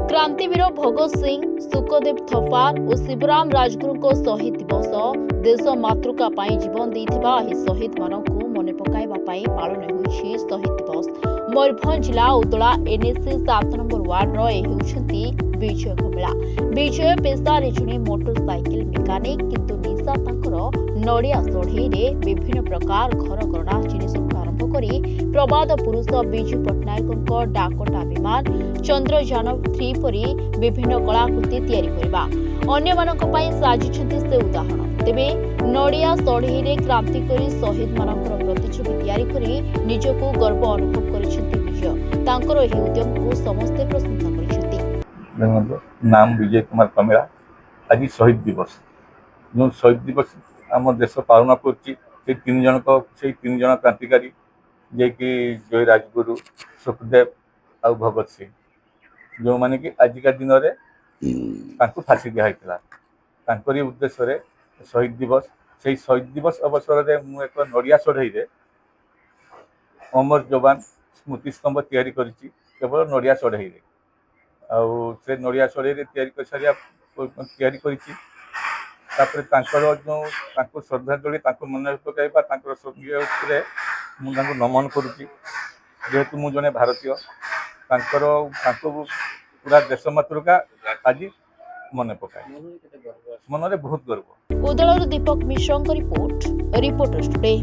क्रांतिवीर भगत सिंह, सुखदेव थपार और शिवराम राजगुरु शहीद दिवस देश मातृका पाई जीवन देइथिबा एही शहीद मानकु मने पकाइबा पाई पालन होइछि शहीद दिवस। मयूरभंज जिला उदला एनएसी 7 नंबर वार्ड रो ए हेउछंती विजय कमला। विजय पेशारे जणे मोटरसाइकिल मेकानिक किंतु निशा तांकर नड़िया सढ़ई रे विभिन्न प्रकार घर गणा जिनिस आरंभ करी प्रबाद पुरुष विजु पट्टनायक डाकटा विमान चंद्रयान 3 परी विभिन्न कलाकृति तैयारी करबा अन्य मानक पई साजिछंती से उदाहरण। तेबे नड़िया सढ़ई रे क्रांतिकारी शहीद मानकर प्रतिछवि तैयारी करी निजको गर्व अनुभव करिसेंती विजय। तांकर एही उद्यम को समस्त प्रशंसा करिसेंती। नाम विजय कुमार कमेला। आज शहीद दिवस जो शहीद दिवस आम देश पालन कर तीन जन क्रांतिकारी जे कि जय राजगुरु सुखदेव आ भगत सिंह जो माने कि आजिका दिन में फांसी दिखाई उद्देश्य शहीद दिवस से शहीद दिवस अवसर में मुझे एक नड़िया सढ़ई अमर जवान स्मृति स्तंभ तैयारी करिछि केवल नड़िया सढ़ई से नड़िया सढ़ई तैयारी करिछि जो श्रद्धांजलि मन पकड़ा मुझे नमन करुच्ची जेहेतु मु जने भारतीय पूरा देश मातृका आज मन पकाए मन में बहुत गर्व। उदलर दीपक मिश्र रिपोर्ट रिपोर्टर्स टुडे।